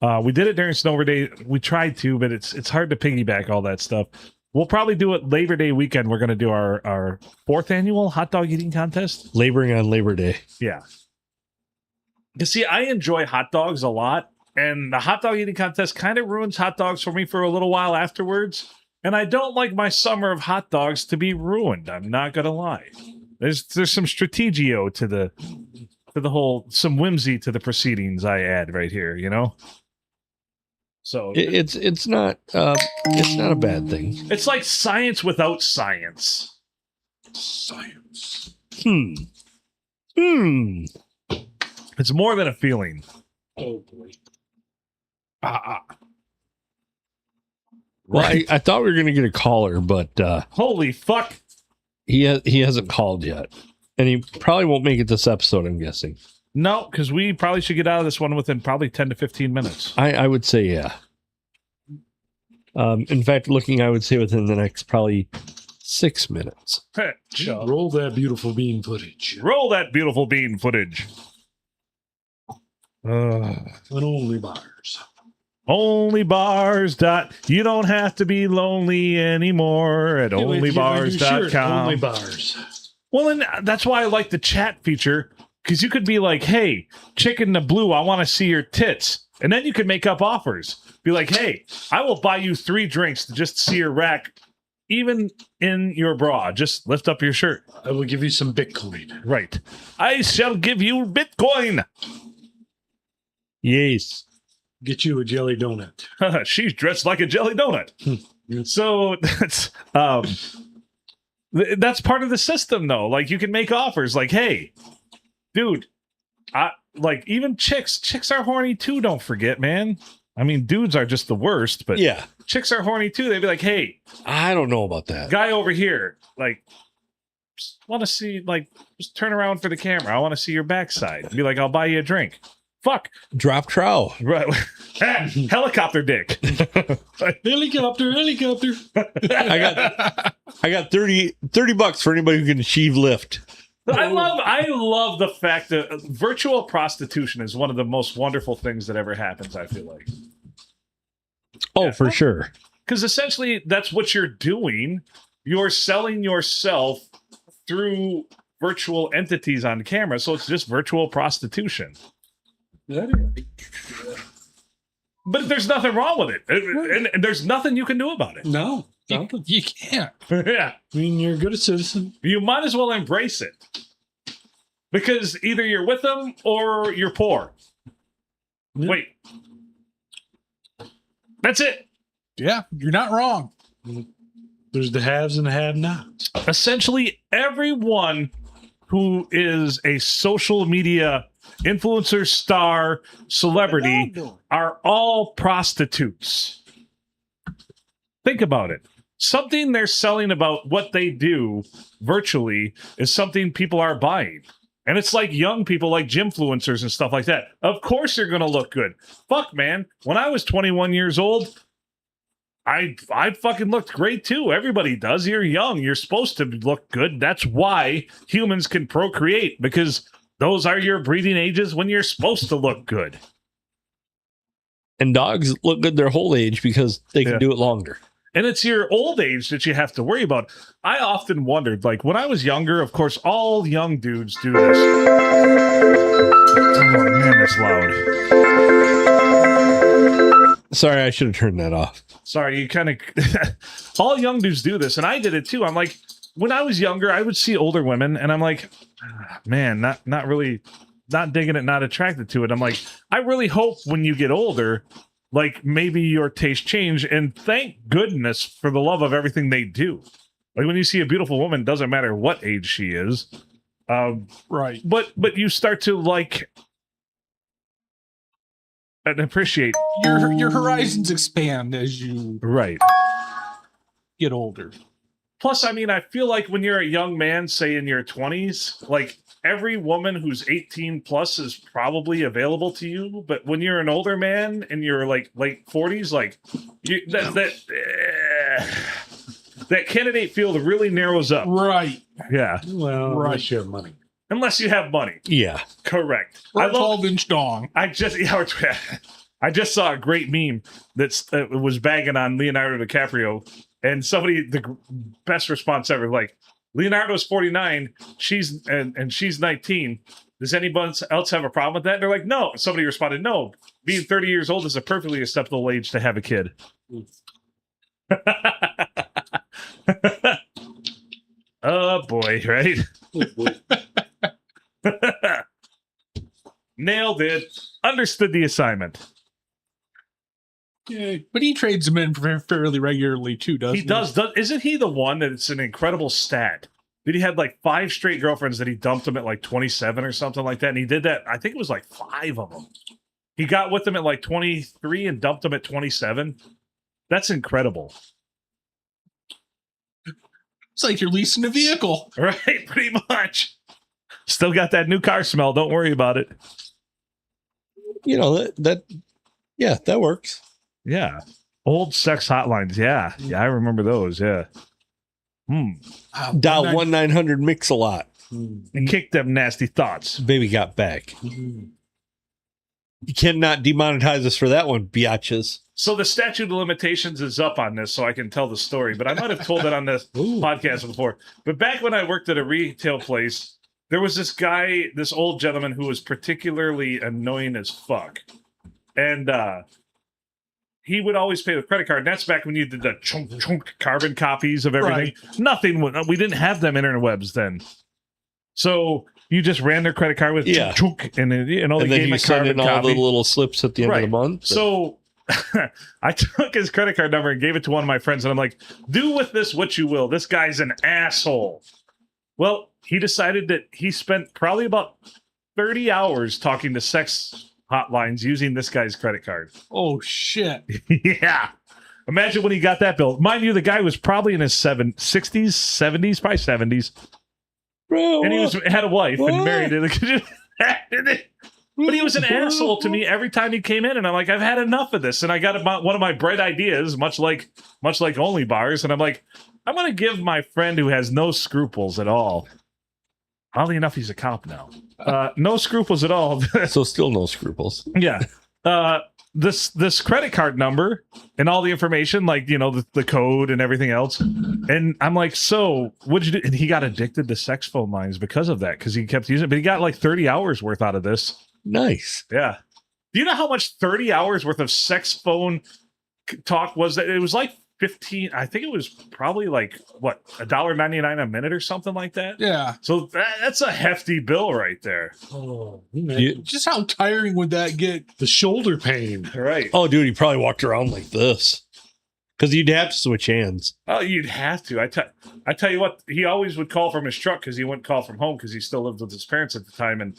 We did it during Snover Day. We tried to, but it's hard to piggyback all that stuff. We'll probably do it Labor Day weekend. We're going to do our 4th annual hot dog eating contest.
Laboring on Labor Day.
Yeah. You see, I enjoy hot dogs a lot, and the hot dog eating contest kind of ruins hot dogs for me for a little while afterwards. And I don't like my summer of hot dogs to be ruined. I'm not going to lie. There's some strategio to the whole, some whimsy to the proceedings I add right here, you know? So
it's not a bad thing.
It's like science without science.
Science.
It's more than a feeling.
Oh boy.
Well, I thought we were going to get a caller, but
holy fuck.
He hasn't called yet. And he probably won't make it this episode, I'm guessing.
No, because we probably should get out of this one within probably 10 to 15 minutes.
I would say, yeah. In fact, I would say within the next probably 6 minutes.
Roll that beautiful bean footage.
Roll that beautiful bean footage.
And only bars.
Only bars. You don't have to be lonely anymore at onlybars.com.
Only bars.
Well, and that's why I like the chat feature, because you could be like, hey, chick in the blue, I want to see your tits. And then you could make up offers. Be like, hey, I will buy you 3 drinks to just see your rack, even in your bra. Just lift up your shirt.
I will give you some Bitcoin.
Right. I shall give you Bitcoin.
Yes.
Get you a jelly donut.
She's dressed like a jelly donut. So that's part of the system, though. Like, you can make offers like, hey, dude, like, even chicks are horny too, don't forget, man. I mean, dudes are just the worst, but
yeah,
chicks are horny too. They'd be like, hey,
I don't know about that.
Guy over here, like, just want to see, like, just turn around for the camera. I want to see your backside. Be like, I'll buy you a drink. Fuck.
Drop trow.
Right. Helicopter dick.
Helicopter.
I got $30 for anybody who can achieve lift.
I love the fact that virtual prostitution is one of the most wonderful things that ever happens, I feel like.
Oh, yeah. For sure.
Because essentially that's what you're doing. You're selling yourself through virtual entities on camera. So it's just virtual prostitution. But there's nothing wrong with it. And there's nothing you can do about it.
No. You can't.
Yeah.
I mean, you're a good citizen.
You might as well embrace it. Because either you're with them or you're poor. Yeah. Wait. That's it.
Yeah, you're not wrong.
There's the haves and the have-nots.
Essentially, everyone who is a social media influencer, star, celebrity are all prostitutes. Think about it. Something they're selling about what they do virtually is something people are buying. And it's like young people, like gymfluencers and stuff like that. Of course you're going to look good. Fuck, man. When I was 21 years old, I fucking looked great too. Everybody does. You're young. You're supposed to look good. That's why humans can procreate, because those are your breeding ages when you're supposed to look good.
And dogs look good their whole age because they can do it longer.
And it's your old age that you have to worry about. I often wondered, like, when I was younger, of course, all young dudes do this. Oh, man, that's loud.
Sorry, I should have turned that off.
Sorry, you kind of... all young dudes do this, and I did it too. I'm like, when I was younger, I would see older women, and I'm like, man, not really, not digging it, not attracted to it. I'm like, I really hope when you get older, like, maybe your taste change, and thank goodness for the love of everything they do. Like, when you see a beautiful woman, doesn't matter what age she is.
Right.
But you start to, like, and appreciate
your horizons expand as you get older.
Plus, I mean, I feel like when you're a young man, say in your 20s, like every woman who's 18 plus is probably available to you. But when you're an older man and you're like late 40s, like that candidate field really narrows up.
Right.
Yeah.
Well, unless you have money.
Unless you have money.
Yeah.
Correct.
Or a 12-inch dong.
I just saw a great meme that was bagging on Leonardo DiCaprio, and somebody, the best response ever, like, Leonardo's 49, she's 19. Does anybody else have a problem with that? And they're like, no. And somebody responded, no. Being 30 years old is a perfectly acceptable age to have a kid. Oh boy, right? Nailed it. Understood the assignment.
Yeah, but he trades them in fairly regularly too, doesn't he?
He does. Isn't he the one that it's an incredible stat? That he had like 5 straight girlfriends that he dumped them at like 27 or something like that. And he did that. I think it was like 5 of them. He got with them at like 23 and dumped them at 27. That's incredible.
It's like you're leasing a vehicle.
Right, pretty much. Still got that new car smell. Don't worry about it.
You know, that works.
Yeah. Old sex hotlines. Yeah. Yeah, I remember those. Yeah.
Dial 1-900 Mix-a-Lot.
And kick them nasty thoughts.
Baby got back. You cannot demonetize us for that one, biatches.
So the statute of limitations is up on this, so I can tell the story. But I might have told it on this podcast before. But back when I worked at a retail place, there was this guy, this old gentleman who was particularly annoying as fuck. And he would always pay with credit card. And that's back when you did the chunk carbon copies of everything. Right. Nothing. We didn't have them interwebs then. So you just ran their credit card with chunk, and then they gave me carbon
all
copy.
the little slips at the end of the month.
So I took his credit card number and gave it to one of my friends, and I'm like, do with this what you will. This guy's an asshole. Well, he decided that he spent probably about 30 hours talking to sex hotlines using this guy's credit card.
Oh, shit.
Yeah. Imagine when he got that bill. Mind you, the guy was probably in his 60s, 70s, probably 70s.
Bro,
and he had a wife and married it. But he was an asshole to me every time he came in, and I'm like, I've had enough of this. And I got one of my bright ideas, much like Only Bars, and I'm like, I'm going to give my friend who has no scruples at all. Oddly enough, he's a cop now. No scruples at all.
So still no scruples.
Yeah. This credit card number and all the information, like, you know, the code and everything else. And I'm like, so what'd you do? And he got addicted to sex phone lines because of that, because he kept using it. But he got like 30 hours worth out of this.
Nice.
Yeah. Do you know how much 30 hours worth of sex phone talk was? That it was like 15. I think it was probably like what, $1.99 a minute or something like that.
Yeah.
So that's a hefty bill right there.
Oh,
just how tiring would that get?
The shoulder pain.
Right.
Oh, dude, he probably walked around like this because you'd have to switch hands.
Oh, you'd have to. I tell you what, he always would call from his truck because he wouldn't call from home because he still lived with his parents at the time. And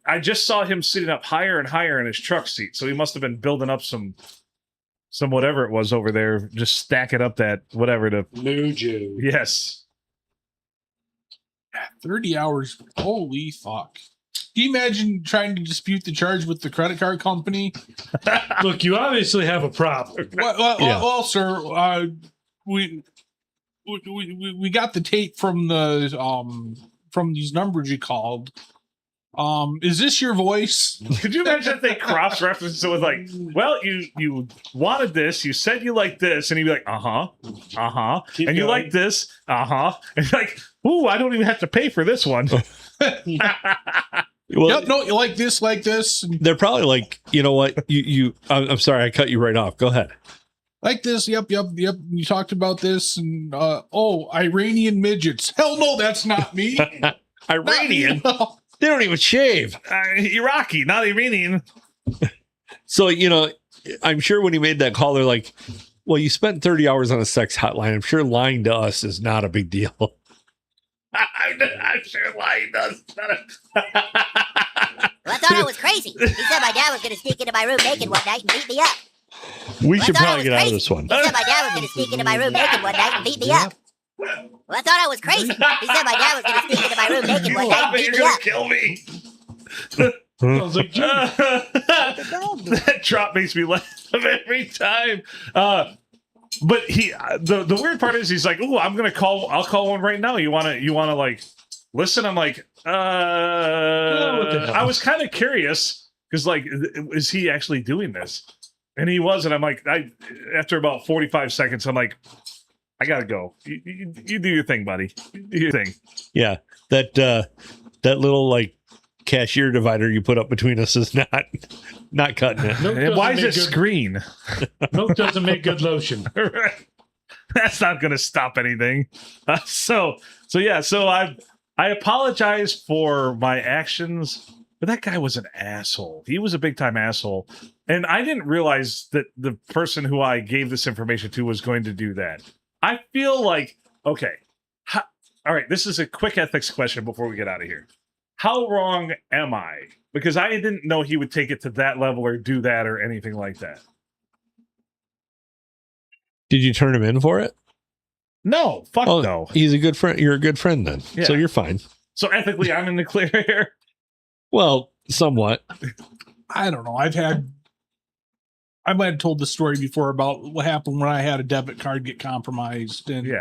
I just saw him sitting up higher and higher in his truck seat. So he must have been building up some whatever it was over there, just stacking up that whatever to
mojo.
Yes.
30 hours. Holy fuck. Can you imagine trying to dispute the charge with the credit card company?
Look, you obviously have a problem.
Well, sir, we got the tape from from these numbers you called. Is this your voice?
Could you imagine if they cross-reference it with like, well, you wanted this, you said you liked this, and he'd be like, and
going.
you like this, and like, ooh, I don't even have to pay for this one.
Well,
yep, no, you like this.
They're probably like, you know what? I'm sorry, I cut you right off. Go ahead.
Like this, yep. You talked about this, and Iranian midgets. Hell no, that's not me.
Iranian. They don't even shave.
Iraqi, not Iranian.
So, you know, I'm sure when he made that call, they're like, well, you spent 30 hours on a sex hotline. I'm sure lying to us is not a big deal.
I'm sure lying to us is not a...
Let's I was crazy. He said my dad was going to sneak into my room naked one night and beat me up.
We should probably get out of this one.
He said my dad was going to sneak into my room naked one night and beat me up. Well, I thought I was crazy. He said my dad was going to sneak into my room naked one night and beat me up.
Kill me.
I was like,
That drop makes me laugh every time. But the weird part is he's like, "Oh, I'll call one right now. You wanna like listen?" I'm like, I was kind of curious because like, is he actually doing this? And he was, and I'm like, after about 45 seconds, I'm like, I gotta go. You do your thing, buddy. You do your thing.
Yeah, that little like cashier divider you put up between us is not cutting it.
And why is it screen?
Milk doesn't make good lotion.
That's not going to stop anything. So I apologize for my actions, but that guy was an asshole. He was a big time asshole, and I didn't realize that the person who I gave this information to was going to do that. I feel like okay. All right, this is a quick ethics question before we get out of here. How wrong am I? Because I didn't know he would take it to that level or do that or anything like that.
Did you turn him in for it?
No, fuck no.
He's a good friend. You're a good friend then.
Yeah.
So you're fine.
So ethically, I'm in the clear here.
Well, somewhat.
I don't know. I might have told the story before about what happened when I had a debit card get compromised and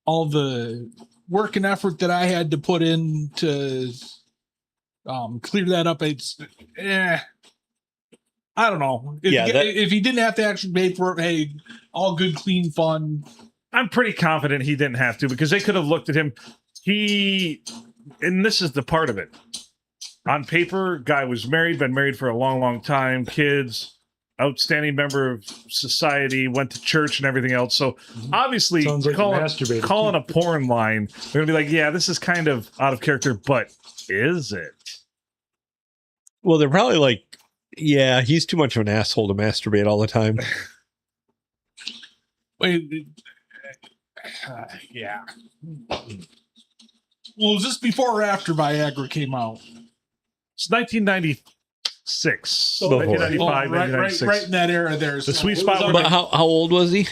all the work and effort that I had to put in to clear that up. I don't know. If he didn't have to actually pay for it, hey, all good, clean fun.
I'm pretty confident he didn't have to because they could have looked at him. And this is the part of it. On paper, guy was married, been married for a long, long time, kids, outstanding member of society, went to church and everything else. So obviously,
like
calling a porn line, they're going to be like, yeah, this is kind of out of character, but is it?
Well, they're probably like, yeah, he's too much of an asshole to masturbate all the time.
Wait, yeah. Well, was this before or after Viagra came out?
It's 1996.
1995,
right in that era there.
The sweet spot.
But how old was he?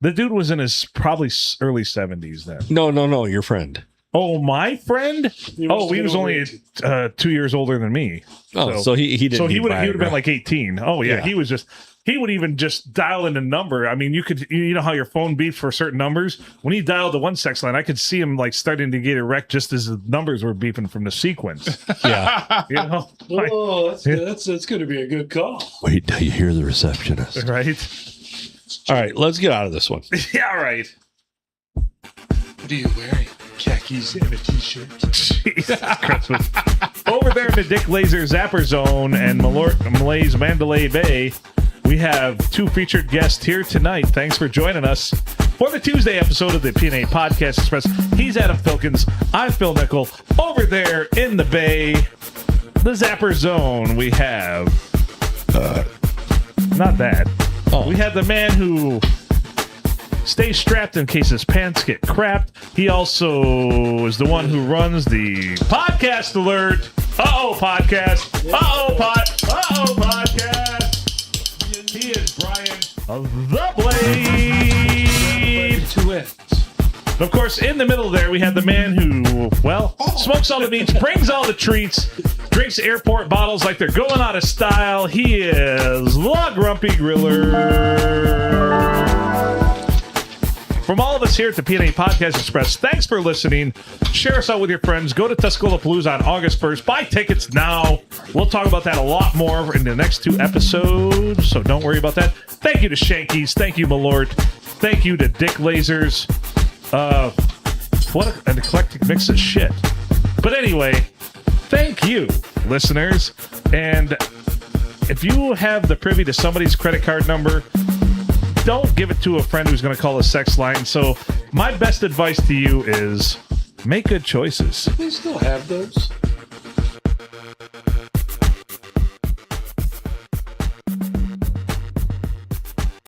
The dude was in his probably early 70s then.
No, your friend.
Oh, my friend? He was only 2 years older than me.
Oh, so he didn't.
So he would have been like 18. Oh yeah, he would even just dial in a number. I mean, you know how your phone beeps for certain numbers. When he dialed the one sex line, I could see him like starting to get erect just as the numbers were beeping from the sequence.
Yeah,
you know.
That's going to be a good call.
Wait till you hear the receptionist.
Right.
All right, let's get out of this one.
Yeah, right.
What are you wearing? Khakis and a t-shirt.
Jesus Christmas. Over there in the Dick Laser Zapper Zone and Malay's Mandalay Bay, we have two featured guests here tonight. Thanks for joining us for the Tuesday episode of the P&A Podcast Express. He's Adam Filkins. I'm Phil Nickel. Over there in the Bay, the Zapper Zone, we have... not that.
Oh.
We have the man who... stays strapped in case his pants get crapped. He also is the one who runs the Podcast Alert. Podcast. Podcast. He is Brian of the Blade.
Two ends.
Of course, in the middle there, we have the man who, smokes all the meats, brings all the treats, drinks airport bottles like they're going out of style. He is the Grumpy Griller. From all of us here at the P&A Podcast Express, thanks for listening. Share us out with your friends. Go to Tuscola Palooza on August 1st. Buy tickets now. We'll talk about that a lot more in the next two episodes, so don't worry about that. Thank you to Shankies. Thank you, Malort. Thank you to Dick Lasers. What an eclectic mix of shit. But anyway, thank you, listeners. And if you have the privy to somebody's credit card number, don't give it to a friend who's going to call a sex line. So my best advice to you is make good choices.
They still have those.